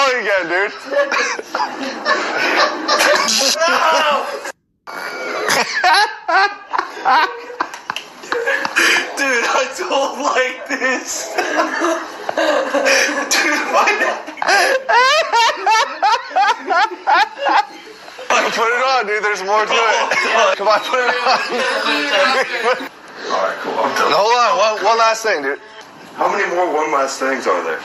going again, dude. Dude, I don't like this. Dude, my neck. Put it on, dude. There's more to it. Come on, put it on. Alright, cool. I'm done. Hold on. One last thing, dude. How many more one last things are there?